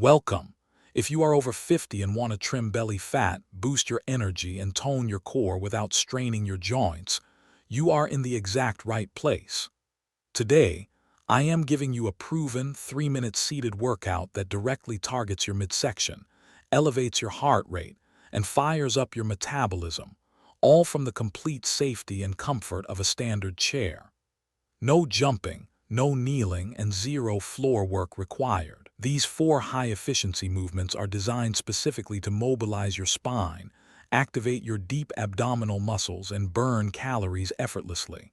Welcome. If you are over 50 and want to trim belly fat, boost your energy, and tone your core without straining your joints, you are in the exact right place. Today, I am giving you a proven 3-minute seated workout that directly targets your midsection, elevates your heart rate, and fires up your metabolism, all from the complete safety and comfort of a standard chair. No jumping, no kneeling, and zero floor work required. These 4 high-efficiency movements are designed specifically to mobilize your spine, activate your deep abdominal muscles, and burn calories effortlessly.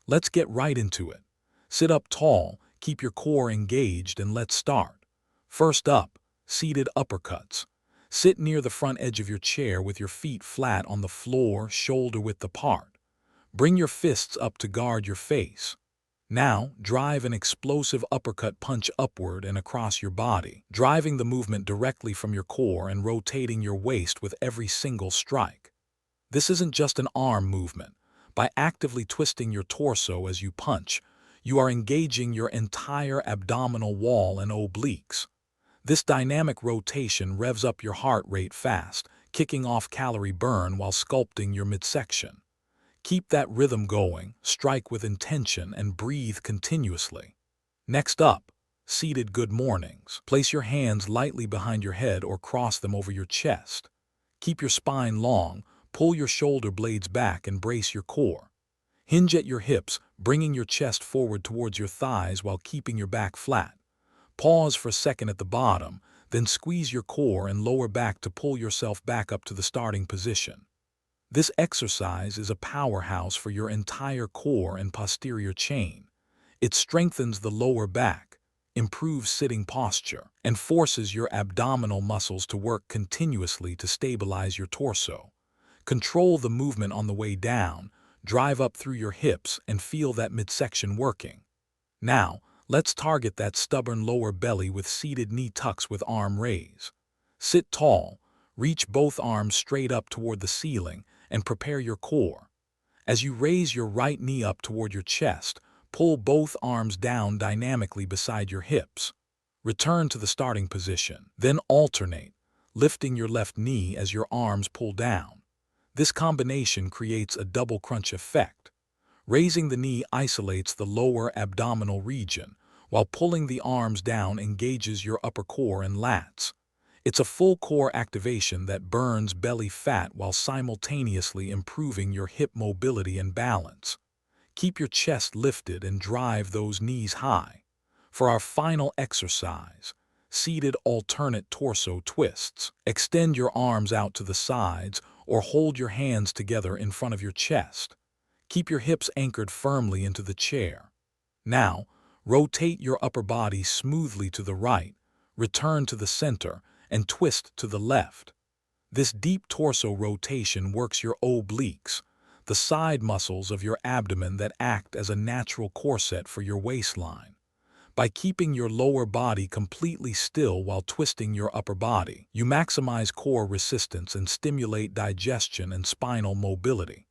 Let's get right into it. Sit up tall, keep your core engaged, and let's start. First up, seated uppercuts. Sit near the front edge of your chair with your feet flat on the floor, shoulder-width apart. Bring your fists up to guard your face. Now, drive an explosive uppercut punch upward and across your body, driving the movement directly from your core and rotating your waist with every single strike. This isn't just an arm movement. By actively twisting your torso as you punch, you are engaging your entire abdominal wall and obliques. This dynamic rotation revs up your heart rate fast, kicking off calorie burn while sculpting your midsection. Keep that rhythm going, strike with intention, and breathe continuously. Next up, seated good mornings. Place your hands lightly behind your head or cross them over your chest. Keep your spine long, pull your shoulder blades back, and brace your core. Hinge at your hips, bringing your chest forward towards your thighs while keeping your back flat. Pause for a second at the bottom, then squeeze your core and lower back to pull yourself back up to the starting position. This exercise is a powerhouse for your entire core and posterior chain. It strengthens the lower back, improves sitting posture, and forces your abdominal muscles to work continuously to stabilize your torso. Control the movement on the way down, drive up through your hips, and feel that midsection working. Now, let's target that stubborn lower belly with seated knee tucks with arm raise. Sit tall, reach both arms straight up toward the ceiling, and prepare your core. As you raise your right knee up toward your chest, pull both arms down dynamically beside your hips. Return to the starting position, then alternate, lifting your left knee as your arms pull down. This combination creates a double crunch effect. Raising the knee isolates the lower abdominal region, while pulling the arms down engages your upper core and lats. It's a full core activation that burns belly fat while simultaneously improving your hip mobility and balance. Keep your chest lifted and drive those knees high. For our final exercise, seated alternate torso twists. Extend your arms out to the sides or hold your hands together in front of your chest. Keep your hips anchored firmly into the chair. Now, rotate your upper body smoothly to the right, return to the center, and twist to the left. This deep torso rotation works your obliques, the side muscles of your abdomen that act as a natural corset for your waistline. By keeping your lower body completely still while twisting your upper body, you maximize core resistance and stimulate digestion and spinal mobility.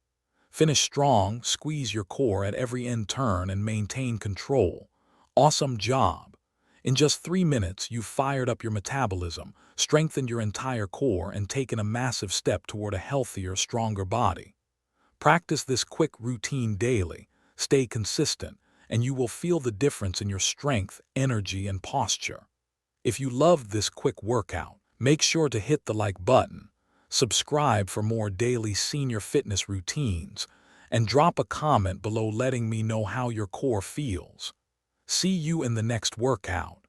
Finish strong, squeeze your core at every end turn, and maintain control. Awesome job! In just 3 minutes, you've fired up your metabolism, strengthened your entire core, and taken a massive step toward a healthier, stronger body. Practice this quick routine daily, stay consistent, and you will feel the difference in your strength, energy, and posture. If you loved this quick workout, make sure to hit the like button, subscribe for more daily senior fitness routines, and drop a comment below letting me know how your core feels. See you in the next workout.